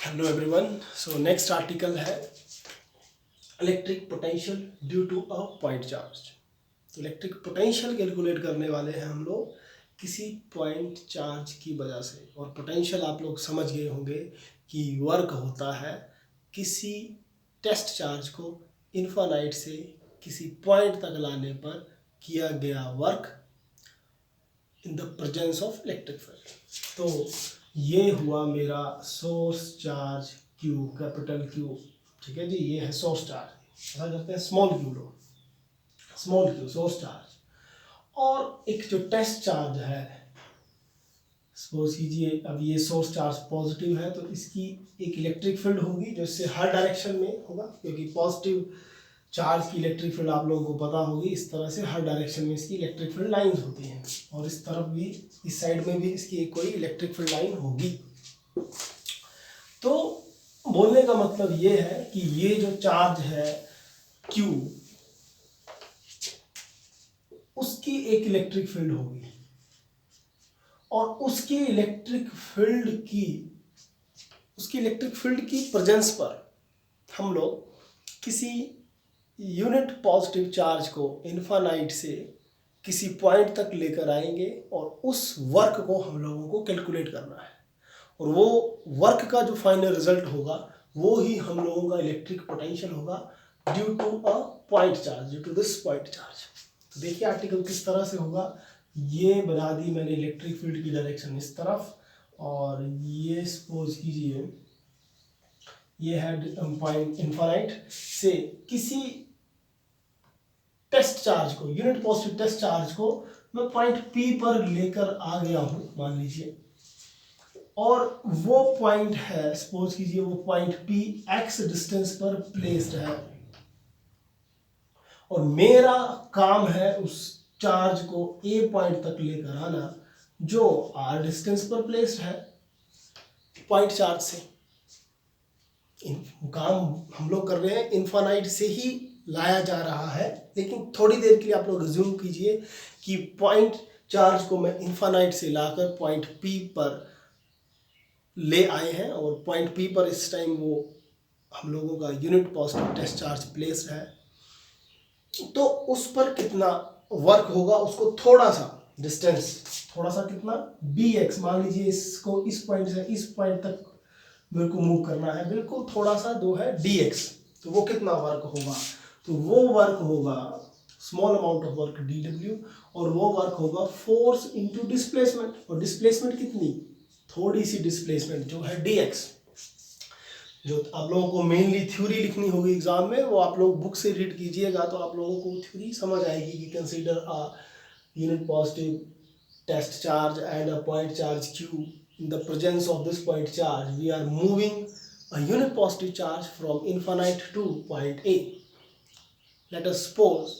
Hello everyone. So next article है electric potential due to a point charge. तो electric potential calculate करने वाले हैं हम लोग किसी पॉइंट चार्ज की वजह से। और पोटेंशियल आप लोग समझ गए होंगे कि वर्क होता है किसी टेस्ट चार्ज को इन्फानाइट से किसी पॉइंट तक लाने पर किया गया work in the presence of electric field. तो ये हुआ मेरा source charge Q, capital Q. ठीक है जी, ये है सोर्स चार्ज। ऐसा करते हैं स्मॉल क्यू लो, स्मॉल क्यू सोर्स चार्ज। और एक जो टेस्ट चार्ज है, सपोज कीजिए अब ये सोर्स चार्ज पॉजिटिव है तो इसकी एक इलेक्ट्रिक फील्ड होगी जो इससे हर डायरेक्शन में होगा, क्योंकि पॉजिटिव चार्ज की इलेक्ट्रिक फील्ड आप लोगों को पता होगी। इस तरह से हर डायरेक्शन में इसकी इलेक्ट्रिक फील्ड लाइंस होती हैं, और इस तरफ भी, इस साइड में भी इसकी एक कोई इलेक्ट्रिक फील्ड लाइन होगी। तो बोलने का मतलब ये है कि ये जो चार्ज है Q, उसकी एक इलेक्ट्रिक फील्ड होगी, और उसकी इलेक्ट्रिक फील्ड की प्रेजेंस पर हम लोग किसी यूनिट पॉजिटिव चार्ज को इन्फानाइट से किसी पॉइंट तक लेकर आएंगे, और उस वर्क को हम लोगों को कैलकुलेट करना है। और वो वर्क का जो फाइनल रिजल्ट होगा वो ही हम लोगों का इलेक्ट्रिक पोटेंशियल होगा due to a point charge, due to this point charge. तो देखिए आर्टिकल किस तरह से होगा। ये बना दी मैंने इलेक्ट्रिक फील्ड की डायरेक्शन इस तरफ, और ये सपोज कीजिए ये है पॉइंट इन्फानाइट से किसी टेस्ट चार्ज को, यूनिट पॉजिटिव टेस्ट चार्ज को मैं पॉइंट P पर लेकर आ गया हूं मान लीजिए, और वो पॉइंट है, सपोज कीजिए वो पॉइंट P x डिस्टेंस पर प्लेस्ड है, और मेरा काम है उस चार्ज को A पॉइंट तक लेकर आना जो R डिस्टेंस पर प्लेस्ड है पॉइंट चार्ज से। काम हम लोग कर रहे हैं इन्फानाइट से ही लाया जा रहा है, लेकिन थोड़ी देर के लिए आप लोग रिज्यूम कीजिए कि पॉइंट चार्ज को मैं इन्फानाइट से लाकर पॉइंट P पर ले आए हैं, और पॉइंट P पर इस टाइम वो हम लोगों का unit positive test charge placed है। तो उस पर कितना वर्क होगा, उसको थोड़ा सा डिस्टेंस, थोड़ा सा कितना dx, मान लीजिए इसको इस पॉइंट से इस पॉइंट तक मेरे को मूव करना है, बिल्कुल थोड़ा सा दो है dx। तो वो कितना वर्क होगा, तो वो वर्क होगा small amount of work dw, और वो वर्क होगा फोर्स इनटू डिस्प्लेसमेंट। और डिस्प्लेसमेंट कितनी, थोड़ी सी डिस्प्लेसमेंट जो है dx। जो आप लोगों को मेनली थ्योरी लिखनी होगी एग्जाम में, वो आप लोग बुक से रीड कीजिएगा तो आप लोगों को थ्योरी समझ आएगी कि consider a unit positive test charge and a point charge Q। in the presence of this point charge we are moving a unit positive charge from infinite to point A. Let us suppose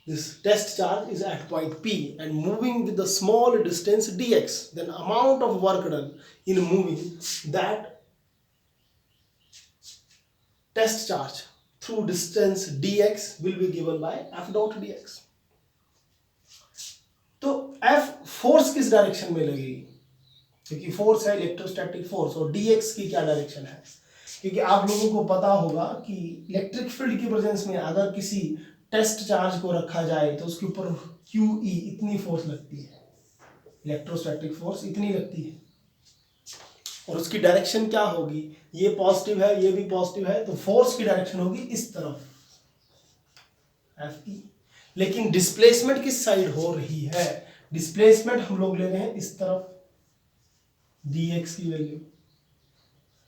this test charge is at point P and moving with the small distance dx, then amount of work done in moving that test charge through distance dx will be given by F dot dx. तो F force किस direction में लगेगी, क्योंकि force है electrostatic force, और dx की क्या direction है, क्योंकि आप लोगों को पता होगा कि इलेक्ट्रिक फील्ड की प्रेजेंस में अगर किसी टेस्ट चार्ज को रखा जाए तो उसके ऊपर QE इतनी फोर्स लगती है, इलेक्ट्रोस्टैटिक फोर्स इतनी लगती है, और उसकी डायरेक्शन क्या होगी, ये पॉजिटिव है ये भी पॉजिटिव है, तो फोर्स की डायरेक्शन होगी इस तरफ FE। लेकिन डिस्प्लेसमेंट किस साइड हो रही है, डिस्प्लेसमेंट हम लोग ले रहे हैं इस तरफ dx की वैल्यू,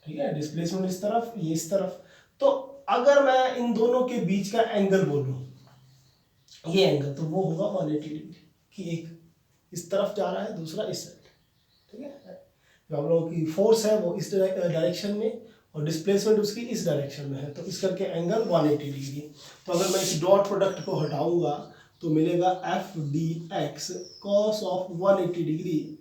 ठीक है, डिस्प्लेसमेंट इस तरफ ये इस तरफ। तो अगर मैं इन दोनों के बीच का एंगल बोलूं, ये एंगल, तो वो होगा 180 डिग्री, कि एक इस तरफ जा रहा है दूसरा इस साइड, ठीक है। जो हम लोगों की फोर्स है वो इस डायरेक्शन में और डिस्प्लेसमेंट उसकी इस डायरेक्शन में है, तो इस करके एंगल 180 डिग्री। तो अगर मैं इस डॉट प्रोडक्ट को हटाऊंगा तो मिलेगा F D x cos of 180 degree,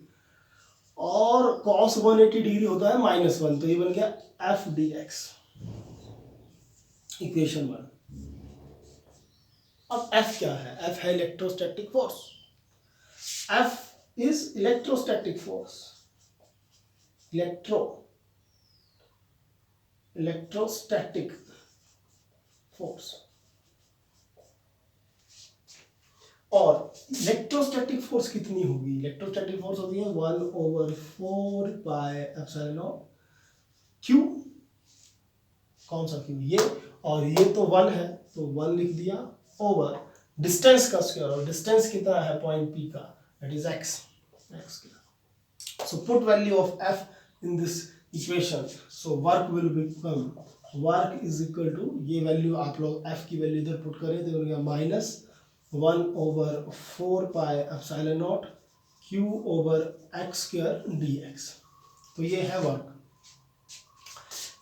और कॉस 180 डिग्री होता है -1, तो ये बन गया एफ डी एक्स, इक्वेशन 1। अब एफ क्या है, एफ है electrostatic force, F is electrostatic force, electro electrostatic force. और इलेक्ट्रोस्टैटिक फोर्स कितनी होगी? इलेक्ट्रोस्टैटिक फोर्स होती है 1/4πε0 क्यू। कौन सा क्यू? ये, और ये तो 1 है तो 1 लिख दिया, ओवर डिस्टेंस का स्क्वायर, और डिस्टेंस कितना है पॉइंट पी का, that is X. So put value of F in this equation, so work will become, work is equal to, ये वैल्यू आप लोग एफ की वैल्यू इधर पुट करें तो हो minus 1/4πε0 q over x square d x. तो ये है वर्क।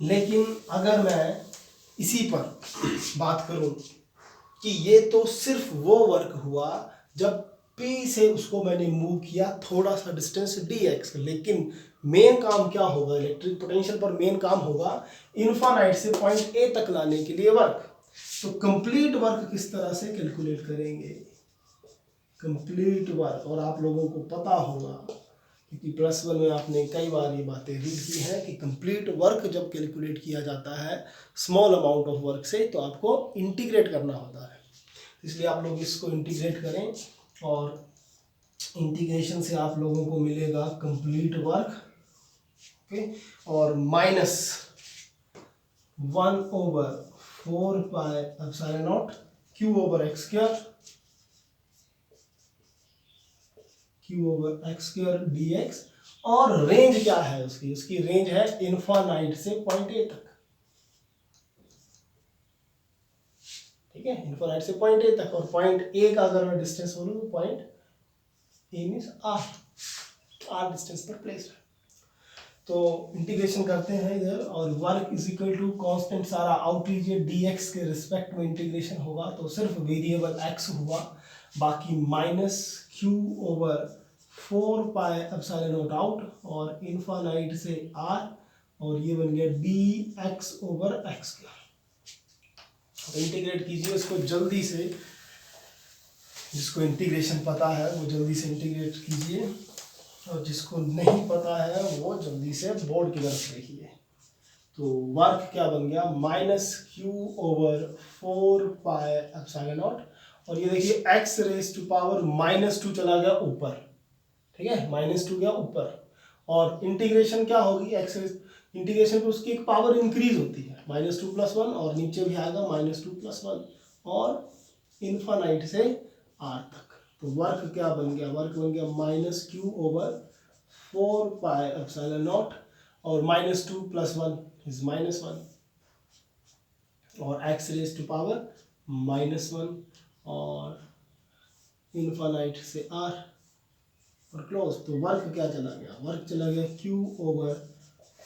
लेकिन अगर मैं इसी पर बात करूं कि ये तो सिर्फ वो वर्क हुआ जब P से उसको मैंने मूव किया थोड़ा सा डिस्टेंस dx, लेकिन मेन काम क्या होगा? इलेक्ट्रिक पोटेंशियल पर मेन काम होगा इन्फानाइट से पॉइंट ए तक लाने के लिए वर्क। तो कंप्लीट वर्क किस तरह से कैलकुलेट करेंगे? कंप्लीट वर्क, और आप लोगों को पता होगा क्योंकि +1 में आपने कई बार ये बातें रीड की हैं कि कंप्लीट वर्क जब कैलकुलेट किया जाता है स्मॉल अमाउंट ऑफ वर्क से, तो आपको इंटीग्रेट करना होता है। इसलिए आप लोग इसको इंटीग्रेट करें, और इंटीग्रेशन से आप लोगों को मिलेगा कंप्लीट वर्क, ओके, और minus 1/4πε0 q over x square dx। और रेंज क्या है उसकी? उसकी रेंज है इन्फानाइट से पॉइंट ए तक, ठीक है, इन्फानाइट से पॉइंट ए तक। और पॉइंट ए का अगर मैं डिस्टेंस बोलूं तो point A means R distance पर प्लेस्ड है। तो इंटीग्रेशन करते हैं इधर, और work is equal to constant सारा आउट लीजिए, dx के रिस्पेक्ट में इंटीग्रेशन होगा तो सिर्फ वेरिएबल x हुआ, बाकी माइनस q ओवर 4πε0 आउट, और इन्फानाइट से r, और ये बन गया dx ओवर x का। इंटीग्रेट कीजिए इसको जल्दी से, जिसको इंटीग्रेशन पता है वो जल्दी से इंटीग्रेट कीजिए, और जिसको नहीं पता है वो जल्दी से बोर्ड की तरफ देखिए। तो वर्क क्या बन गया? -q ओवर 4πε0, और ये देखिए x रेज टू पावर -2 चला गया ऊपर, ठीक है, -2 गया ऊपर, और इंटीग्रेशन क्या होगी? x रेज इंटीग्रेशन पे उसकी एक पावर इंक्रीज होती है, -2 + 1, और नीचे भी आएगा -2 + 1, और इन्फानाइट से r तक। तो वर्क क्या बन गया? वर्क बन गया -q ओवर 4πε0, और -2 + 1 इज -1, और x रेज टू पावर -1, और इन्फानाइट से r, और क्लोज। तो वर्क क्या चला गया? वर्क चला गया q over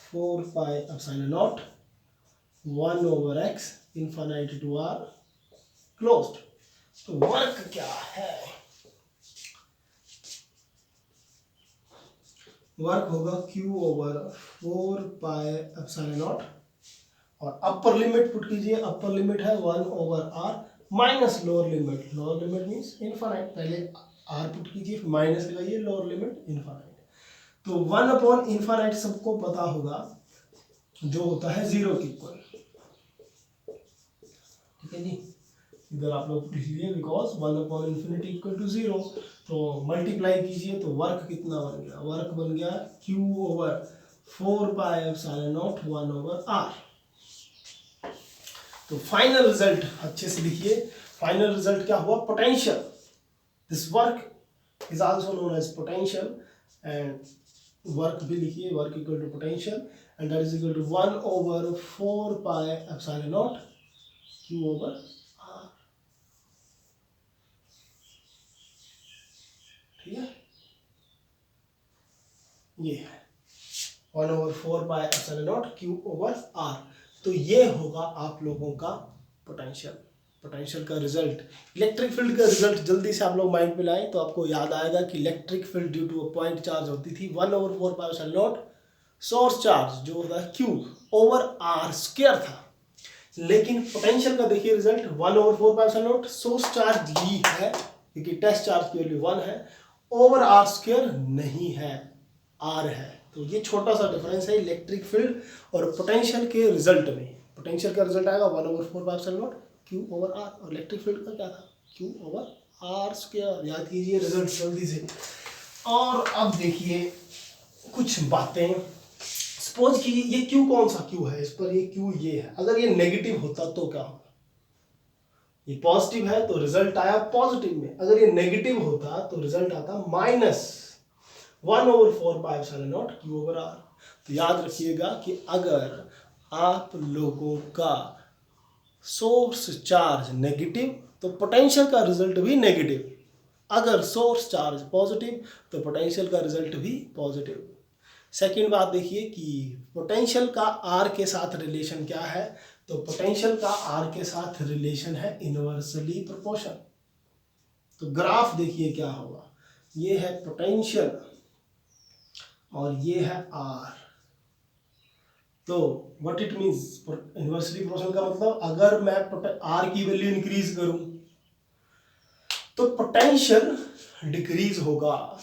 4πε0 1 over x infinite to r closed. तो वर्क क्या है? वर्क होगा q ओवर 4πε0, और अपर लिमिट पुट कीजिए, अपर लिमिट है 1 over r minus lower limit, lower limit means infinite, पहले r पुट कीजिए फिर माइनस लगाइए, लोअर लिमिट इन्फानाइट। तो 1/∞ सबको पता होगा जो होता है 0 के इक्वल, ठीक है जी, इधर आप लोग लिख लिए बिकॉज 1/∞ इक्वल टू 0। तो मल्टीप्लाई कीजिए तो वर्क कितना बन गया? वर्क बन गया q ओवर 4πε0 1 ओवर r। तो फाइनल रिजल्ट अच्छे से लिखिए, फाइनल रिजल्ट क्या हुआ? Potential, this work is also known as potential, and work भी लिखिए, work equal to potential, and that is equal to 1 over 4πε0 q over r, ठीक है, ये है 1 ओवर 4πε0 q ओवर r। तो ये होगा आप लोगों का पोटेंशियल, पोटेंशियल का रिजल्ट। इलेक्ट्रिक फील्ड का रिजल्ट जल्दी से आप लोग माइंड में लाएं तो आपको याद आएगा कि electric field due to a point charge होती थी 1 ओवर 4πε0 सोर्स चार्ज जो होता है q ओवर r स्क्वायर था। लेकिन पोटेंशियल का देखिए रिजल्ट 1 ओवर 4πε0 सोर्स चार्ज ली है क्योंकि टेस्ट चार्ज की वैल्यू 1 है, ओवर r स्क्वायर नहीं है, r है। तो ये छोटा सा डिफरेंस है इलेक्ट्रिक फील्ड और पोटेंशियल के रिजल्ट में। पोटेंशियल का रिजल्ट आएगा 1/4πε0 Q/R, और इलेक्ट्रिक फील्ड का क्या था Q/R²। याद कीजिए रिजल्ट जल्दी से। और अब देखिए कुछ बातें। सपोज कीजिए ये Q कौन सा Q है, इस पर ये Q ये है, अगर ये नेगेटिव होता तो क्या होगा, ये पॉजिटिव है तो रिजल्ट आया पॉजिटिव में, अगर ये नेगेटिव होता तो रिजल्ट आता -1/4πε0 Q/R। तो याद रखिएगा कि अगर आप लोगों का सोर्स चार्ज नेगेटिव तो पोटेंशियल का रिजल्ट भी नेगेटिव, अगर सोर्स चार्ज पॉजिटिव तो पोटेंशियल का रिजल्ट भी पॉजिटिव। सेकंड बात देखिए कि पोटेंशियल का आर के साथ रिलेशन क्या है, तो पोटेंशियल का आर के साथ रिलेशन है इनवर्सली प्रोपोर्शनल। तो ग्राफ देखिए क्या होगा, ये है पोटेंशियल और ये है आर। तो what it means, inversely proportional का मतलब अगर मैं आर की वैल्यू इंक्रीज करूं तो पोटेंशियल डिक्रीज होगा,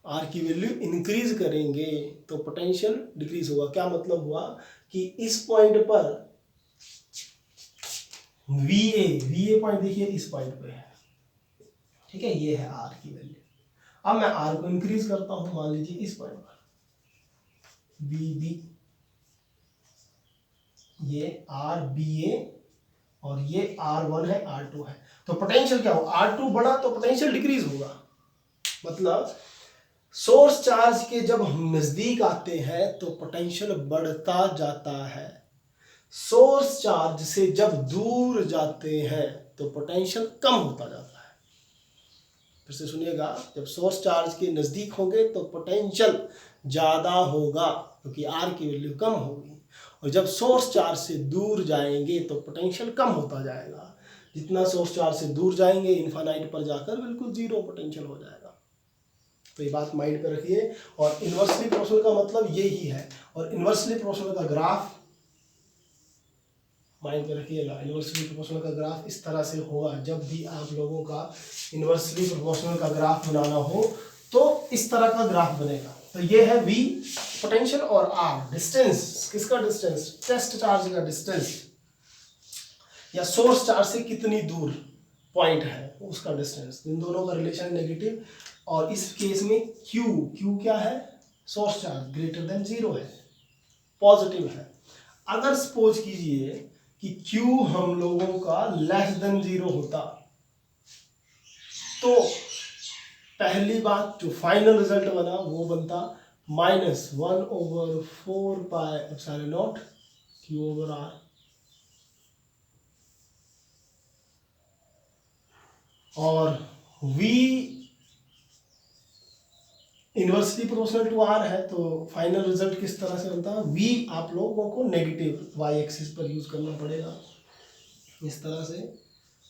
आर की वैल्यू इंक्रीज करेंगे तो पोटेंशियल डिक्रीज होगा। क्या मतलब हुआ कि इस पॉइंट पर VA पॉइंट देखिए इस पॉइंट पे है, ठीक है, ये है आर की वैल्यू। अब मैं आर को इंक्रीज करता हूं, मान लीजिए इस पॉइंट पर BB, ये RBA और ये R1 है, R2 है, तो पोटेंशियल क्या होगा, R2 बढ़ा तो पोटेंशियल डिक्रीज होगा। मतलब सोर्स चार्ज के जब हम नजदीक आते हैं तो पोटेंशियल बढ़ता जाता है, सोर्स चार्ज से जब दूर जाते हैं तो पोटेंशियल कम होता जाता है। फिर से सुनिएगा, जब सोर्स चार्ज के नजदीक होंगे तो पोटेंशियल ज्यादा होगा क्योंकि आर की वैल्यू कम होगी, और जब सोर्स चार्ज से दूर जाएंगे तो पोटेंशियल कम होता जाएगा। जितना सोर्स चार्ज से दूर जाएंगे इन्फानाइट पर जाकर बिल्कुल जीरो पोटेंशियल हो जाएगा। तो ये बात माइंड पे रखिए। और इनवर्सली प्रोपोर्शनल का मतलब ये ही है, और इनवर्सली प्रोपोर्शनल का ग्राफ माइंड पे रखिएगा। इनवर्सली प्रोपोर्शनल का ग्राफ इस तरह से होगा, जब भी आप लोगों का इनवर्सली प्रोपोर्शनल का ग्राफ बनाना हो तो इस तरह का ग्राफ बनेगा। तो ये है V पोटेंशियल और R डिस्टेंस, किसका डिस्टेंस, टेस्ट चार्ज का डिस्टेंस, या सोर्स चार्ज से कितनी दूर पॉइंट है उसका डिस्टेंस, इन दोनों का रिलेशन नेगेटिव। और इस केस में Q क्या है, सोर्स चार्ज ग्रेटर देन 0 है, पॉजिटिव है। अगर सपोज कीजिए कि Q हम लोगों का लेस देन 0 होता तो पहली बात जो फाइनल रिजल्ट बना वो बनता -1/4πε0 Q/R। और V inversely proportional to R है तो फाइनल रिजल्ट किस तरह से बनता है, V आप लोगों को नेगेटिव y एक्सिस पर यूज करना पड़ेगा इस तरह से,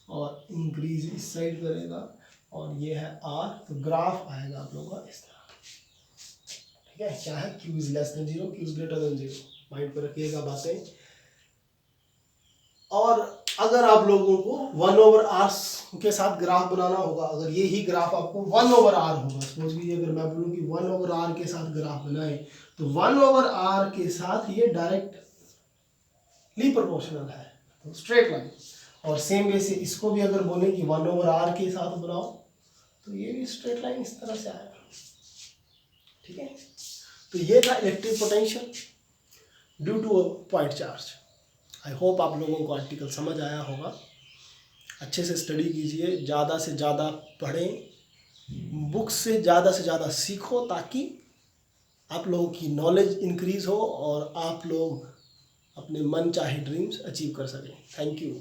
और इंक्रीज इस साइड करेगा, और ये है R, तो ग्राफ आएगा आप लोगों का इस तरह, ठीक है। क्या है, Q is less than 0, Q is greater than 0, mind पर रखिएगा बातें। और अगर आप लोगों को 1/R के साथ ग्राफ बनाना होगा, अगर ये ही ग्राफ आपको 1/R होगा, सपोज कीजिए अगर मैं बोलूँ कि 1/R के साथ ग्राफ बनाए तो 1/R के साथ ये डायरेक्टली प्रोपोर्शनल है, तो स्ट्रेट लाइन। और सेम वे से इसको भी अगर बोले कि 1/R के साथ बनाओ तो ये भी स्ट्रेट लाइन इस तरह से आएगा, ठीक है। तो ये था electric potential due two point charge. I hope आप लोगों को आर्टिकल समझ आया होगा। अच्छे से स्टडी कीजिए, ज़्यादा से ज़्यादा पढ़ें, बुक्स से ज़्यादा सीखो ताकि आप लोगों की नॉलेज इंक्रीज़ हो और आप लोग अपने मन चाहे ड्रीम्स अचीव कर सकें। Thank you.